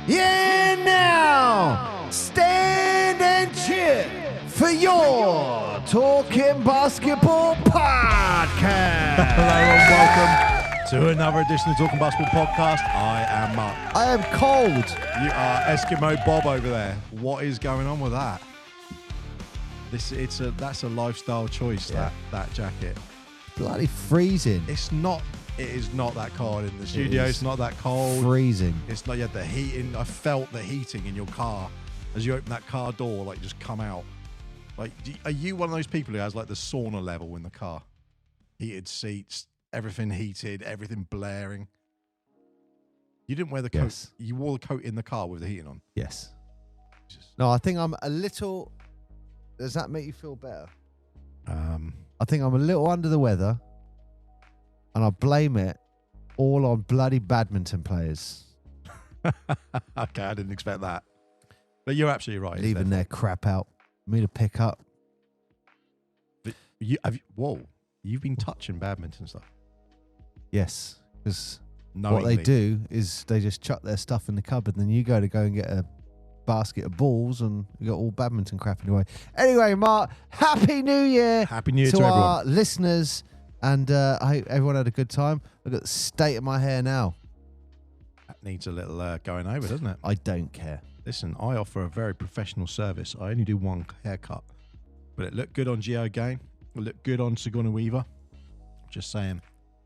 Yeah, now stand and cheer for your Talking Basketball podcast. Hello and welcome to another edition of Talking Basketball podcast. I am Mark. I am cold. You are Eskimo Bob over there. What is going on with that? That's a lifestyle choice. Yeah. That jacket. Bloody freezing. It is not that cold in the studio. It's not that cold. Freezing. It's not. You had the heating. I felt the heating in your car as you open that car door. Like just come out. Like, are you one of those people who has like the sauna level in the car? Heated seats, everything heated, everything blaring. You didn't wear the coat. Yes. You wore the coat in the car with the heating on. Yes. No, I think I'm a little. Does that make you feel better? I think I'm a little under the weather, and I blame it all on bloody badminton players. Okay, I didn't expect that. But you're absolutely right. Leaving their crap out. Me to pick up. But you've been touching badminton stuff. Yes, because what Knowingly. they do is they just chuck their stuff in the cupboard, and then you go and get a basket of balls, and you got all badminton crap anyway. Anyway, Mark, Happy New Year! Happy New Year to to our everyone. listeners, and I hope everyone had a good time. Look at the state of my hair now. That needs a little going over, doesn't it? I don't care. Listen, I offer a very professional service. I only do one haircut. But it looked good on Gio Game. It looked good on Sigourney Weaver. Just saying.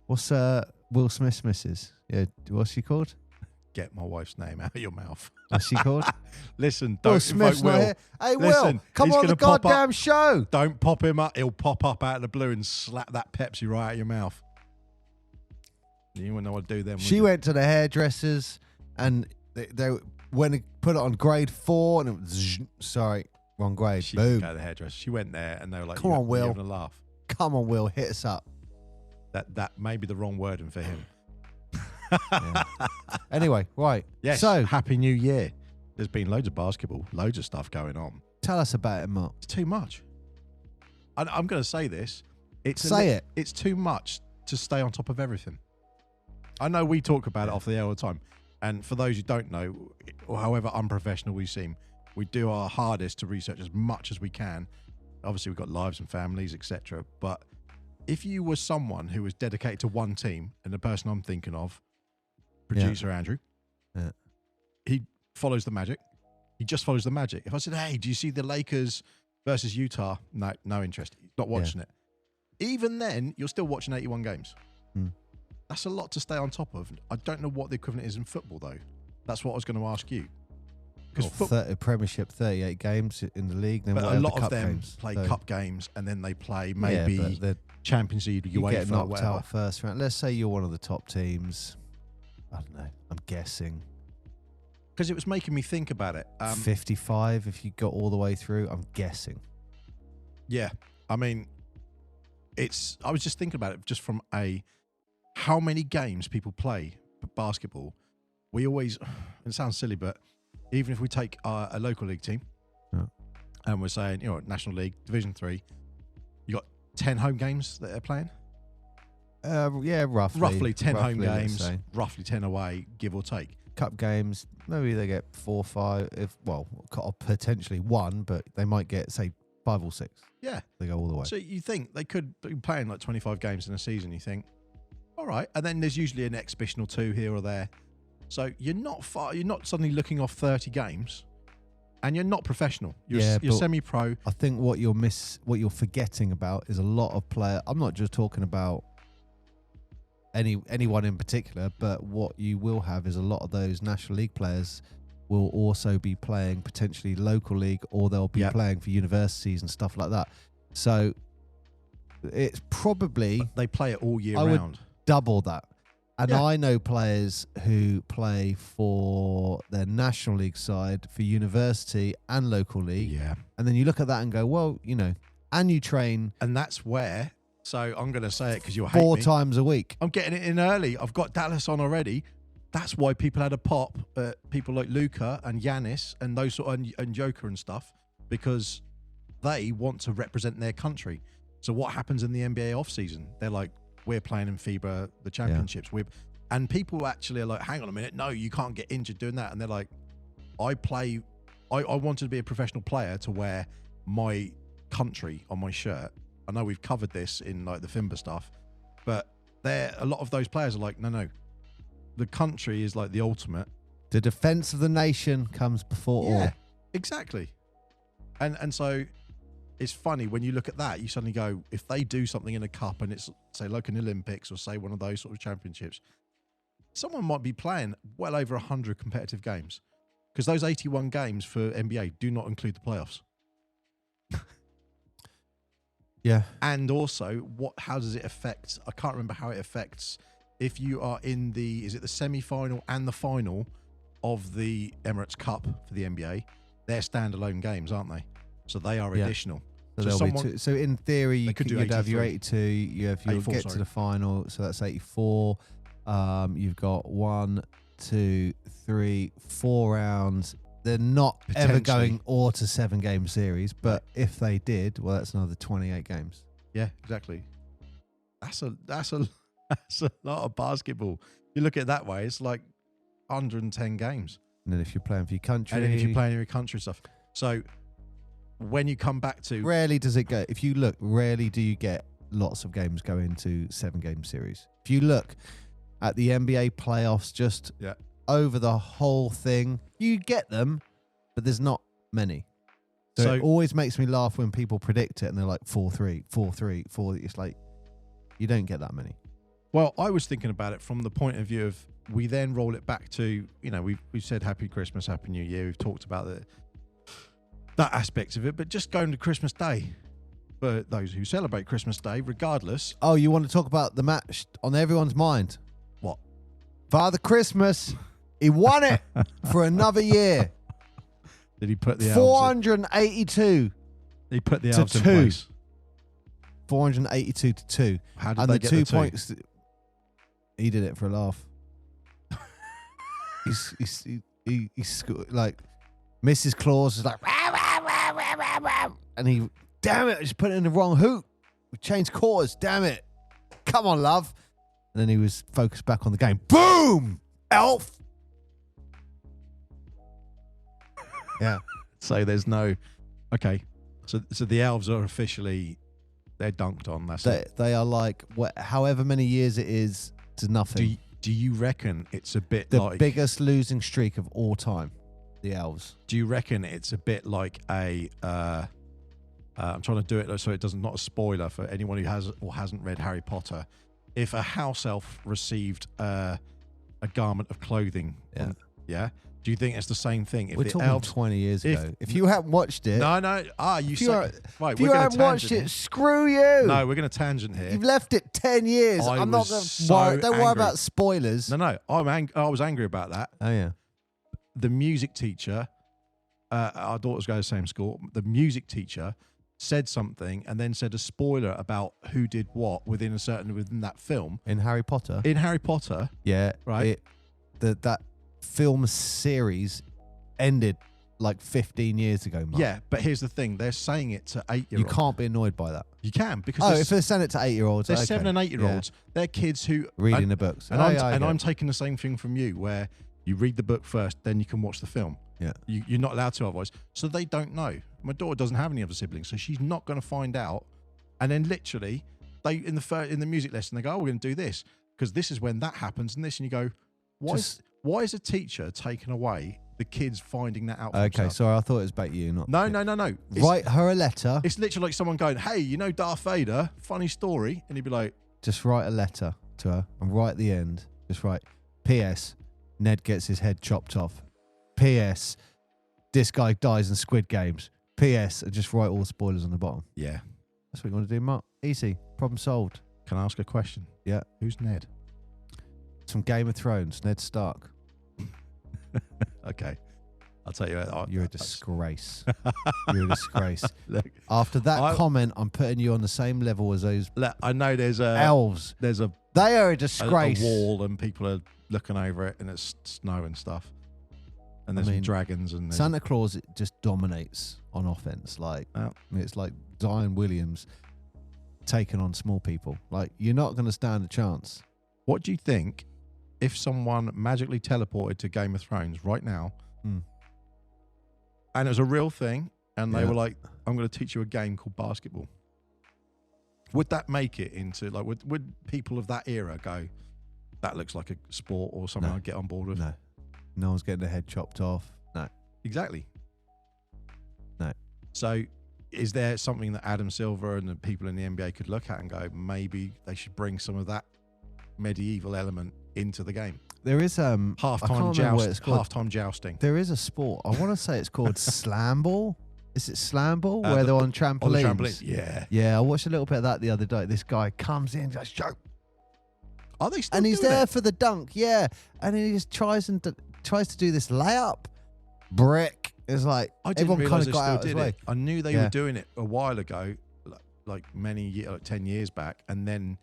What's Will Smith's missus? Yeah, what's she called? Get my wife's name out of your mouth. What's she called? Listen, Will don't Smith's invoke not Will. here. Hey, Listen, Will, come he's on the gonna pop up. goddamn show. Don't pop him up. He'll pop up out of the blue and slap that Pepsi right out of your mouth. You wouldn't know what to do then. would She you? went to the hairdressers, and they when they put it on grade 4, and it was sorry, wrong grade. She didn't Boom. go to the hairdresser. She went there and they were like, Come on, you're Will. having a laugh. Come on, Will, hit us up. That may be the wrong wording for him. Yeah. Anyway, right. Yes. So Happy New Year. There's been loads of basketball, loads of stuff going on. tell us about it, Mark. It's too much. I'm going to say this. Say it. It's too much to stay on top of everything. I know we talk about it off the air all the time. And for those who don't know, or however unprofessional we seem, we do our hardest to research as much as we can. Obviously, we've got lives and families, etc. But if you were someone who was dedicated to one team, and the person I'm thinking of, producer Andrew, he follows the Magic. He just follows the Magic. If I said, hey, do you see the Lakers versus Utah? No interest. Not watching it. Even then, you're still watching 81 games. That's a lot to stay on top of. I don't know what the equivalent is in football, though. That's what I was going to ask you. Because Premiership, 38 games in the league. Then but what a are lot the of cup them games? play So, cup games, and then they play but maybe Champions League, you get UEFA, knocked whatever. out first round. Let's say you're one of the top teams. I don't know. I'm guessing Because it was making me think about it. 55 if you got all the way through. I'm guessing. Yeah, I mean, I was just thinking about it just from how many games people play basketball. We always, it sounds silly, but even if we take a local league team and we're saying, National League, Division 3, you got 10 home games that they're playing? Yeah, roughly. Roughly 10 home let's games, say. roughly 10 away, give or take. Cup games, maybe they get 4 or 5, potentially 1, but they might get, say, 5 or 6. Yeah. They go all the way. So you think they could be playing like 25 games in a season, you think, all right. And then there's usually an exhibition or 2 here or there. So you're not suddenly looking off 30 games, and you're not professional. You're semi-pro. I think what you're forgetting about is a lot of player. I'm not just talking about anyone in particular, but what you will have is a lot of those National League players will also be playing potentially local league, or they'll be playing for universities and stuff like that. So it's probably But they play it all year I would round. double that. And Yeah. I know players who play for their National League side, for university and local league. Yeah. And then you look at that and go, well, and you train And that's where, so I'm going to say it because you'll 4 hate me. times a week. I'm getting it in early. I've got Dallas on already. That's why people had a pop at people like Luka and Giannis and those sort of, and Joker and stuff, because they want to represent their country. So what happens in the NBA offseason? They're like, we're playing in FIBA, the championships. And people actually are like, hang on a minute. No, you can't get injured doing that. And they're like, I wanted to be a professional player to wear my country on my shirt. I know we've covered this in like the FIBA stuff, but a lot of those players are like, no, the country is like the ultimate. The defense of the nation comes before all. Exactly. And so it's funny when you look at that, you suddenly go, if they do something in a cup and it's, say, like an Olympics or say one of those sort of championships, someone might be playing well over 100 competitive games, because those 81 games for NBA do not include the playoffs. Yeah. And also, how does it affect? I can't remember how it affects if you are in is it the semi-final and the final of the Emirates Cup for the NBA? They're standalone games, aren't they? So they are additional. So in theory, you'd have your 82, you'll get to the final, so that's 84. You've got 1, 2, 3, 4 rounds. They're not ever going or to 7-game series, but if they did, well, that's another 28 games. Yeah, exactly. That's a lot of basketball. You look at it that way, it's like 110 games. And then if you're playing for your country, and then if you're playing in your country stuff. So when you come back to, rarely does it go. If you look, rarely do you get lots of games go into 7-game series. If you look at the NBA playoffs, just over the whole thing, you get them, but there's not many. So it always makes me laugh when people predict it and they're like 4-3, 4-3, 4. It's like, you don't get that many. Well, I was thinking about it from the point of view of, we then roll it back to, we've said Happy Christmas, Happy New Year. We've talked about that aspect of it, but just going to Christmas Day, for those who celebrate Christmas Day, regardless. Oh, you want to talk about the match on everyone's mind? What? Father Christmas. He won it for another year. Did he put the elves 482? He put the elves in place. 482 to 2. How did they get the 2 points? He did it for a laugh. He's like, Mrs. Claus is like, and he, damn it, I just put it in the wrong hoop. We changed quarters, damn it. Come on, love. And then he was focused back on the game. Boom! Elf! Yeah. So there's no, okay. So the elves are officially, they're dunked on. They are like, however many years it is to nothing. Do you reckon it's a bit the biggest losing streak of all time? The elves. Do you reckon it's a bit like I'm trying to do it so it doesn't, not a spoiler for anyone who has or hasn't read Harry Potter. If a house elf received a garment of clothing, do you think it's the same thing? If we're talking 20 years ago. If you haven't watched it, if you haven't watched it, screw you. No, we're going to tangent here. You've left it 10 years. I'm not going to worry. Don't worry about spoilers. No, I was angry about that. Oh yeah. The music teacher, our daughters go to the same school. The music teacher said something and then said a spoiler about who did what within that film. In Harry Potter. Yeah. Right. That film series ended like 15 years ago, Mark. Yeah, but here's the thing. They're saying it to 8-year-olds. You can't be annoyed by that. You can, because if they're saying it to 8-year-olds, they're 7 and 8-year-olds. They're kids who reading the books. And I'm taking the same thing from you, where you read the book first, then you can watch the film. Yeah. You're not allowed to otherwise. So they don't know. My daughter doesn't have any other siblings, so she's not going to find out. And then literally, they in the music lesson, they go, "Oh, we're going to do this because this is when that happens," and this, and you go, "Why is a teacher taking away the kids finding that out?" Okay, sorry, I thought it was about you, not no. Write her a letter. It's literally like someone going, "Hey, you know Darth Vader? Funny story," and you'd be like, "Just write a letter to her, and right at the end, just write, P.S. Ned gets his head chopped off. P.S. This guy dies in Squid Games. P.S. And just write all the spoilers on the bottom." Yeah. That's what you want to do, Mark. Easy. Problem solved. Can I ask a question? Yeah. Who's Ned? It's from Game of Thrones. Ned Stark. Okay. I'll tell you what. You're a disgrace. You're a disgrace. Look, after that comment, I'm putting you on the same level as those I know there's elves. They are a disgrace. A wall and people are looking over it and it's snow and stuff. And there's dragons and Santa Claus just dominates on offense. It's like Zion Williams taking on small people. Like, you're not going to stand a chance. What do you think if someone magically teleported to Game of Thrones right now And it was a real thing. And they Yeah. were like, I'm going to teach you a game called basketball. Would that make it into, like, would people of that era go, that looks like a sport or something I'd get on board with? No. No one's getting their head chopped off. No. Exactly. No. So is there something that Adam Silver and the people in the NBA could look at and go, maybe they should bring some of that medieval element into the game? There is halftime jousting. There is a sport. I want to say it's called slam ball. Is it slam ball where they're on trampolines? On the trampoline. Yeah. Yeah, I watched a little bit of that the other day. This guy comes in, just Are they still and he's doing there it? for the dunk. Yeah, and he just tries to do this layup. Brick. It's like I didn't everyone kind realise of they got still out of his did way. it. I knew they were doing it a while ago, like 10 years back, and then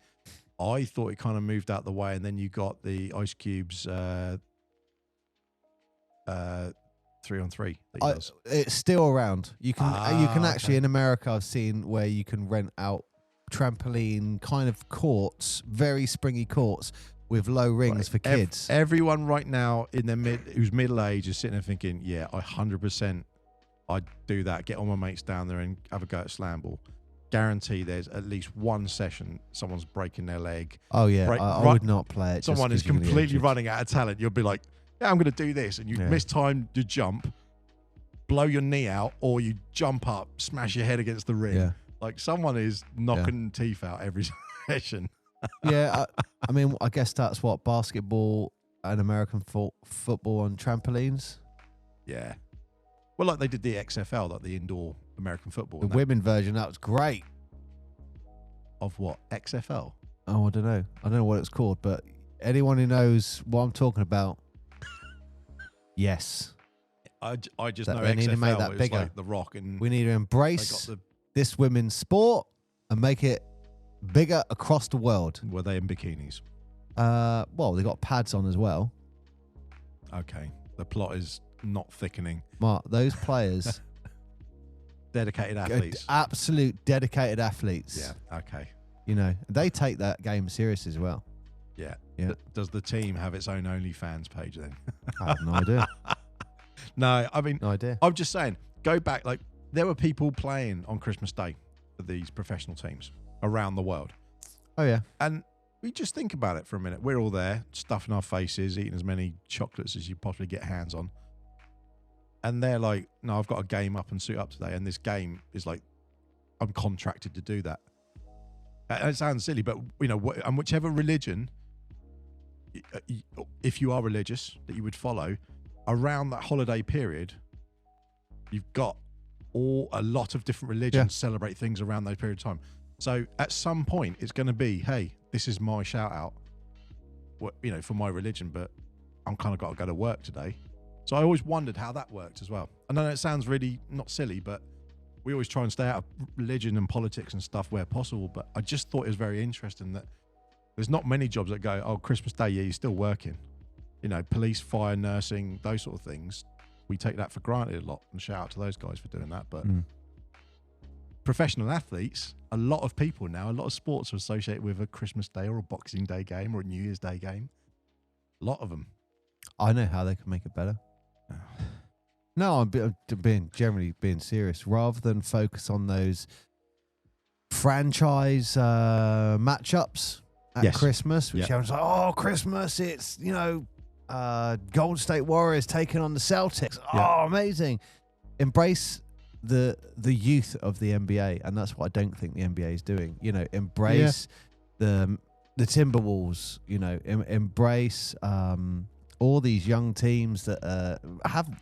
I thought it kind of moved out the way, and then you got the Ice Cube's 3-on-3 that he does. It's still around. You can actually okay. in America I've seen where you can rent out trampoline kind of courts, very springy courts with low rings for kids. Everyone right now in their who's middle age is sitting there thinking, yeah, 100% I'd do that. Get all my mates down there and have a go at slam ball. Guarantee there's at least one session someone's breaking their leg. Oh yeah, I would not play it. Someone is completely running out of talent. You'll be like, yeah, I'm going to do this, and you mistime the jump, blow your knee out, or you jump up, smash your head against the ring. Yeah. Like someone is knocking teeth out every session. Yeah, I mean, I guess that's what basketball and American football on trampolines. Yeah. Well, like they did the XFL, like the indoor American football. The women version, that was great. Of what? XFL? Oh, I don't know. I don't know what it's called, but anyone who knows what I'm talking about, yes. I just That know they XFL need to make that is bigger. like The Rock, and We need to embrace this women's sport and make it bigger across the world. were they in bikinis? Well, they got pads on as well. Okay. The plot is not thickening. Mark, those players, Dedicated athletes. absolute dedicated athletes. Yeah. Okay. You know, they take that game serious as well. Yeah. Yeah. Does the team have its own OnlyFans page then? I have no idea. No, I mean, No idea. I'm just saying, go back. Like, there were people playing on Christmas Day for these professional teams around the world. Oh, yeah. And we just think about it for a minute. We're all there, stuffing our faces, eating as many chocolates as you possibly get hands on. And they're like, no, I've got a game up and suit up today. And this game is like, I'm contracted to do that. And it sounds silly, but, you know, and whichever religion, if you are religious, that you would follow, around that holiday period, you've got a lot of different religions celebrate things around that period of time. So at some point, it's going to be, hey, this is my shout out, you know, for my religion, but I'm kind of got to go to work today. So I always wondered how that worked as well. I know it sounds really not silly, but we always try and stay out of religion and politics and stuff where possible. But I just thought it was very interesting that there's not many jobs that go, oh, Christmas Day, yeah, you're still working. You know, police, fire, nursing, those sort of things. We take that for granted a lot, and shout out to those guys for doing that. But professional athletes, a lot of people now, a lot of sports are associated with a Christmas Day or a Boxing Day game or a New Year's Day game. A lot of them. I know how they can make it better. No, I'm generally being serious. Rather than focus on those franchise matchups at Christmas, which everyone's like, oh, Christmas, it's, you know, Golden State Warriors taking on the Celtics. Oh, amazing. Embrace the youth of the NBA, and that's what I don't think the NBA is doing. You know, embrace the Timberwolves, you know, embrace all these young teams that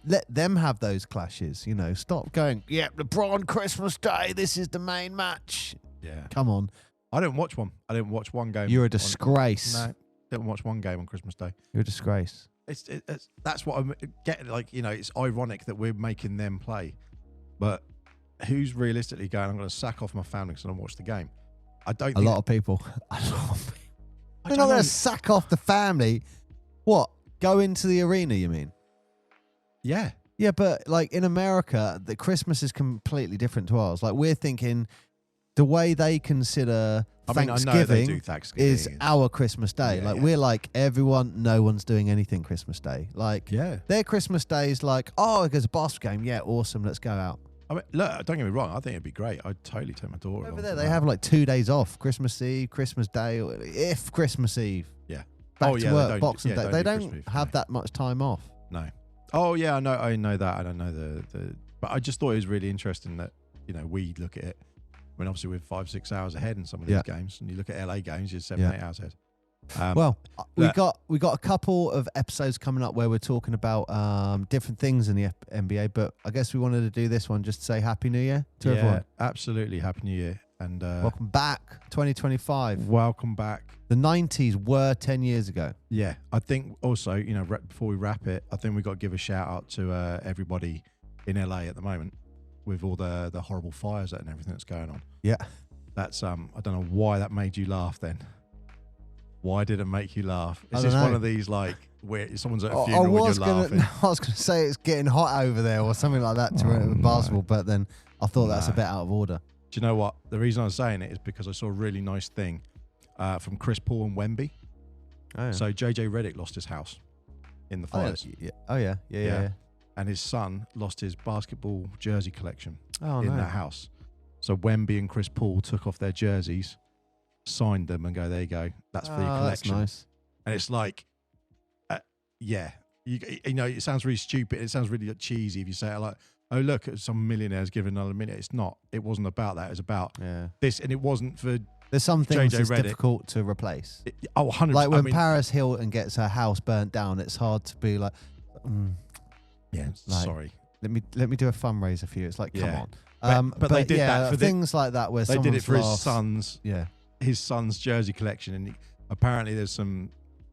let them have those clashes. You know, stop going, LeBron Christmas Day, this is the main match. Yeah. Come on. I didn't watch one. I didn't watch one game. You're a disgrace. No, didn't watch one game on Christmas Day. You're a disgrace. It's that's what I'm getting. Like, you know, it's ironic that we're making them play, but who's realistically going, I'm going to sack off my family because I don't watch the game? I don't think A lot of people. They're not going to sack off the family. What? Go into the arena, you mean? Yeah. Yeah, but like in America, the Christmas is completely different to ours. Like we're thinking the way they consider Thanksgiving, I know they do Thanksgiving is our Christmas Day. We're like everyone, no one's doing anything Christmas Day. Like their Christmas Day is like, oh, there's a basketball game. Yeah, awesome. Let's go out. I mean, look, don't get me wrong. I think it'd be great. I'd totally take my daughter over there. They have like 2 days off: Christmas Eve, Christmas Day, if Christmas Eve. Yeah. Back to work, Boxing Day. They don't have that much time off. No. Oh yeah, I know that. I don't know the. But I just thought it was really interesting that we look at it. I mean, obviously we're 5-6 hours ahead in some of these games, and you look at LA games, you're 7-8 hours ahead. We got a couple of episodes coming up where we're talking about different things in the NBA, but I guess we wanted to do this one just to say Happy New Year to everyone. Absolutely, Happy New Year, and welcome back, 2025. Welcome back. The 90s were 10 years ago. Yeah, I think also, before we wrap it, I think we got to give a shout out to everybody in LA at the moment with all the horrible fires and everything that's going on. Yeah, that's I don't know why that made you laugh then. Why did it make you laugh? Is this one of these like where someone's at a funeral and you're laughing? I was going to say it's getting hot over there or something like that to basketball, but then I thought that's a bit out of order. Do you know what? The reason I was saying it is because I saw a really nice thing from Chris Paul and Wemby. Oh, yeah. So JJ Redick lost his house in the fires. Oh yeah. And his son lost his basketball jersey collection in that house. So Wemby and Chris Paul took off their jerseys, signed them, and go, there you go. That's for your collection. That's nice. And it's like, it sounds really stupid. It sounds really cheesy if you say it like, oh, look, some millionaire's giving another minute. It's not. It wasn't about that. It was about this, and it wasn't for There's some things that's difficult to replace. 100%. Like when Paris Hilton gets her house burnt down, it's hard to be like, sorry. Let me do a fundraiser for you. It's like, come on. But they did that for things like that where they did it for his son's. Yeah. His son's jersey collection, and apparently there's some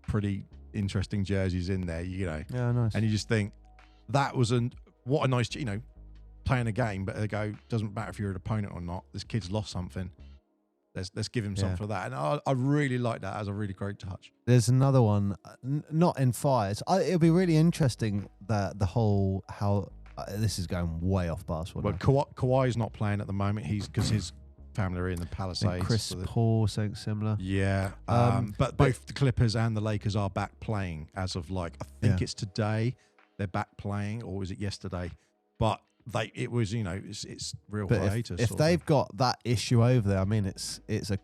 pretty interesting jerseys in there. Yeah, nice. And you just think that was what a nice, playing a game, but they go, doesn't matter if you're an opponent or not. This kid's lost something. Let's give him something for that. And I really like that as a really great touch. There's another one, not in fires. It'll be really interesting that the whole how this is going way off basketball. Well, Kawhi's not playing at the moment. Because his family are in the Palisades. Chris Paul, something similar. Yeah, but both the Clippers and the Lakers are back playing as of I think it's today. They're back playing, or was it yesterday? But it was it's real hiatus. If they've got that issue over there, I mean it's I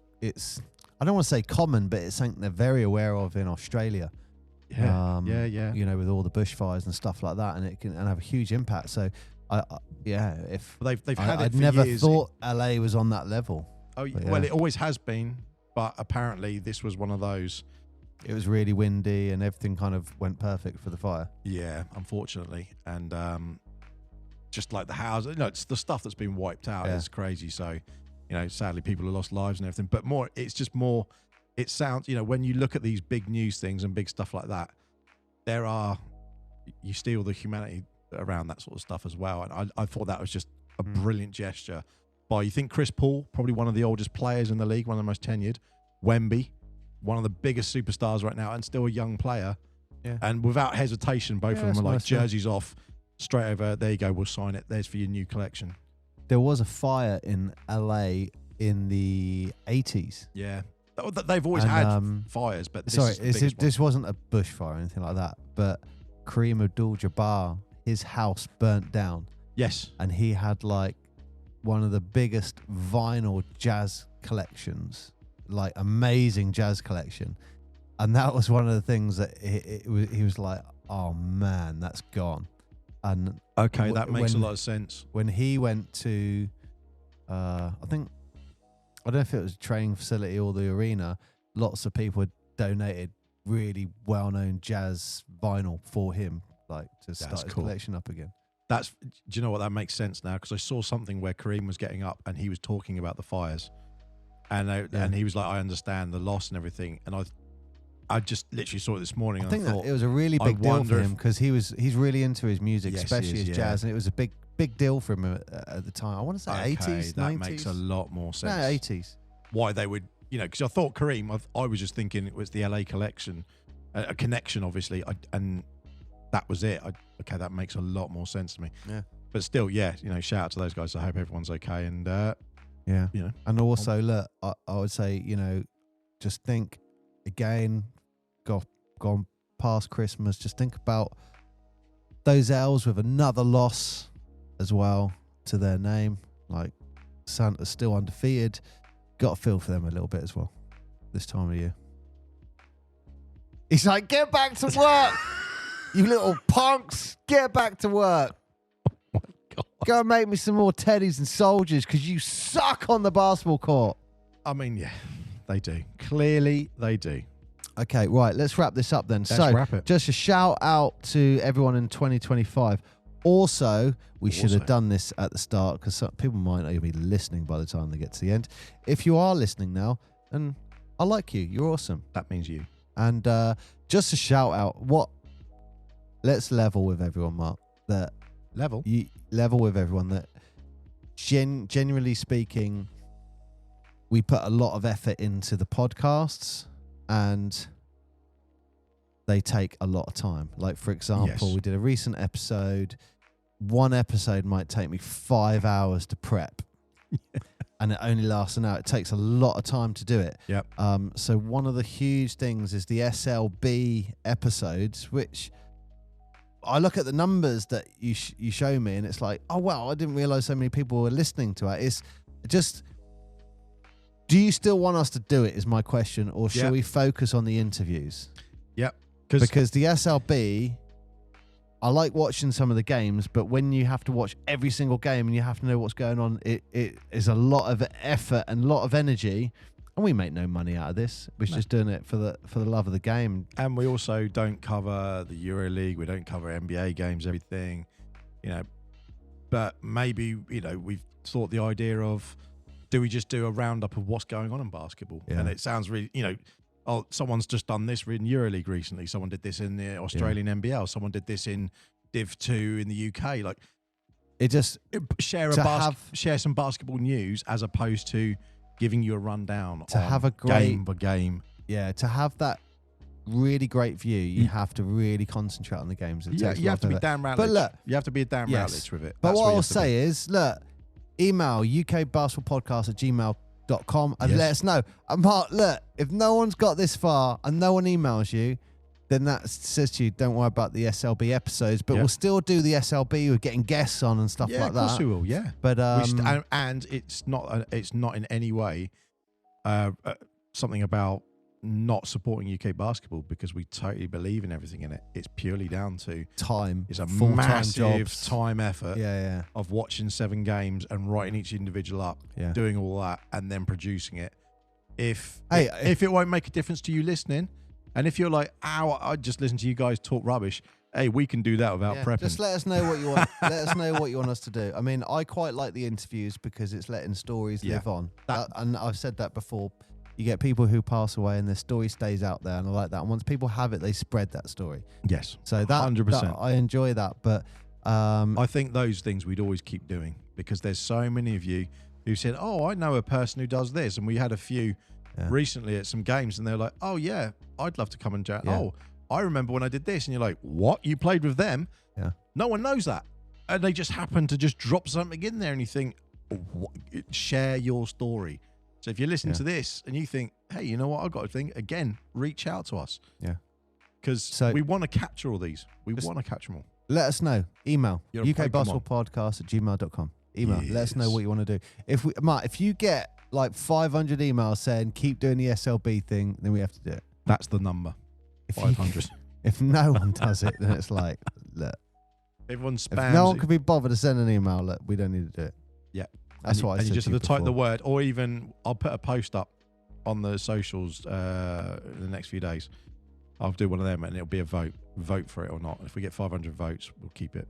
don't want to say common, but it's something they're very aware of in Australia. Yeah, with all the bushfires and stuff like that, and it can have a huge impact. So if they've had I'd never thought LA was on that level. Oh well, it always has been, but apparently this was one of those. It was really windy and everything kind of went perfect for the fire. Yeah, unfortunately, and just like the house, it's the stuff that's been wiped out is crazy. So, sadly, people have lost lives and everything. But it's just more. It sounds, when you look at these big news things and big stuff like that, you see all the humanity around that sort of stuff as well. And I thought that was just a brilliant gesture. By you think Chris Paul, probably one of the oldest players in the league, one of the most tenured. Wemby, one of the biggest superstars right now, and still a young player. Yeah. And without hesitation, both of them are like jerseys off, straight over. There you go. We'll sign it. There's for your new collection. There was a fire in LA in the 80s. Yeah. They've always had fires, but this wasn't a bushfire or anything like that. But Kareem Abdul-Jabbar, his house burnt down. Yes. And he had like one of the biggest vinyl jazz collections, like amazing jazz collection. And that was one of the things that he was like, oh man, that's gone. And okay, that makes a lot of sense. When he went to, I don't know if it was a training facility or the arena, lots of people had donated really well-known jazz vinyl for him, like to start his collection up again. Do you know what? That makes sense now, because I saw something where Kareem was getting up and he was talking about the fires, and he was like, I understand the loss and everything, and I just literally saw it this morning. I think that it was a really big deal for him, because he's really into his music, especially his jazz, and it was a big deal for him at the time. I want to say 80s, 90s. That makes a lot more sense. No, 80s. Why they would, because I thought Kareem, I was just thinking it was the LA collection, a connection, obviously, and that was it. Okay, that makes a lot more sense to me. Yeah. But still, shout out to those guys. I hope everyone's okay. And Yeah. You know, And also, look, I would say, just think again, gone past Christmas, just think about those L's with another loss as well to their name. Like, Santa's still undefeated. Got to feel for them a little bit as well this time of year. He's like, get back to work, you little punks. Get back to work. oh my God. Go and make me some more teddies and soldiers because you suck on the basketball court. I mean, yeah, they do. Clearly, they do. Okay, right. Let's wrap this up then. Let's wrap it. Just a shout out to everyone in 2025. Also, we should have done this at the start because people might not even be listening by the time they get to the end. If you are listening now, and I like you, you're awesome. That means you. And just a shout out. Let's level with everyone, Mark. That level with everyone. That genuinely speaking, we put a lot of effort into the podcasts, and they take a lot of time. Like, for example, we did a recent episode. One episode might take me 5 hours to prep. And it only lasts an hour. It takes a lot of time to do it. Yep. So one of the huge things is the SLB episodes, which I look at the numbers that you show me, and it's like, oh, wow, I didn't realize so many people were listening to it. It's just, do you still want us to do it is my question, or should we focus on the interviews? Yep. Because the SLB, I like watching some of the games, but when you have to watch every single game and you have to know what's going on, it is a lot of effort and a lot of energy, and we make no money out of this. We're just doing it for the love of the game. And we also don't cover the EuroLeague. We don't cover NBA games, everything, But maybe we've thought the idea of, do we just do a roundup of what's going on in basketball? Yeah. And it sounds really, oh, someone's just done this in EuroLeague recently. Someone did this in the Australian NBL. Someone did this in Div 2 in the UK. Like, share some basketball news as opposed to giving you a rundown to have a great game by game. Yeah, to have that really great view, you have to really concentrate on the games. You have to be Dan Routledge. But look, you have to be a Dan Routledge with it. But what I'll say is, look, email ukbasketballpodcast@gmail.com and let us know. Mark, look, if no one's got this far and no one emails you, then that says to you, don't worry about the SLB episodes, but we'll still do the SLB with getting guests on and stuff like that. Yeah, of course we will, yeah. But and it's not in any way something about not supporting UK basketball, because we totally believe in everything in it. It's purely down to time. It's a full-time massive jobs. time effort of watching 7 games and writing each individual up, doing all that, and then producing it. If it won't make a difference to you listening, and if you're like, I just listen to you guys talk rubbish, hey, we can do that without prepping. Just let us know what you want. Let us know what you want us to do. I mean, I quite like the interviews because it's letting stories live on. And I've said that before. You get people who pass away and their story stays out there, and I like that. And once people have it, they spread that story. Yes. So that 100%. I enjoy that. But I think those things we'd always keep doing, because there's so many of you who said, oh, I know a person who does this. And we had a few recently at some games, and they're like, oh, yeah, I'd love to come and chat. Yeah. Oh, I remember when I did this. And you're like, what? You played with them? Yeah. No one knows that. And they just happen to just drop something in there, and you think, share your story. So if you're listening to this and you think, hey, you know what, I've got a thing, again, reach out to us. Yeah. Because we want to capture all these. We want to capture them all. Let us know. Email ukbasketballpodcast@gmail.com. Email. Yes. Let us know what you want to do. If you get like 500 emails saying keep doing the SLB thing, then we have to do it. That's the number. 500. If no one does it, then it's like, look. Everyone spams. If no one could be bothered to send an email, look, we don't need to do it. Yeah. That's what I said. And you just to have to type the before. word, or even I'll put a post up on the socials in the next few days. I'll do one of them, and it'll be a vote. Vote for it or not. If we get 500 votes, we'll keep it.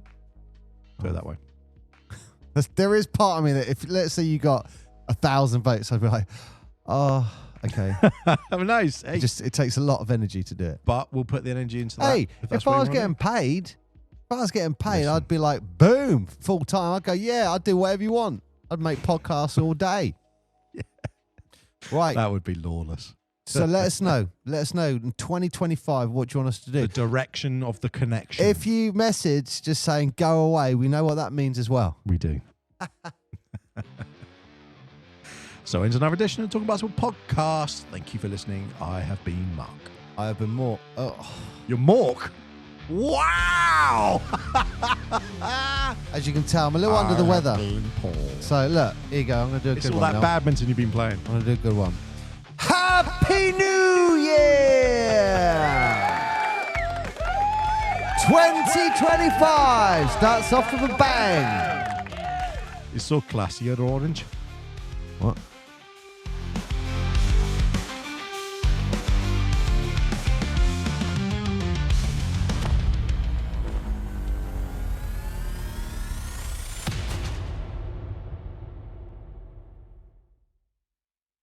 Put it that way. There is part of me that if, let's say you got 1,000 votes, I'd be like, oh, okay. Oh, nice. Hey. It takes a lot of energy to do it. But we'll put the energy into that. Hey, if I was getting paid, Listen. I'd be like, boom, full time. I'd go, yeah, I'd do whatever you want. I'd make podcasts all day. Yeah. Right. That would be lawless. So let us know. Let us know in 2025 what do you want us to do. The direction of the connection. If you message just saying go away, we know what that means as well. We do. So into another edition of Talking Basketball Podcast. Thank you for listening. I have been Mark. I have been more. Oh. You're Mork? Wow! As you can tell, I'm a little under the weather. So look, here you go. I'm going to do a It's good all one that now. badminton you've been playing. I'm going to do a good one. Happy New Year! 2025 starts off with a bang. It's so classy, you're orange. What?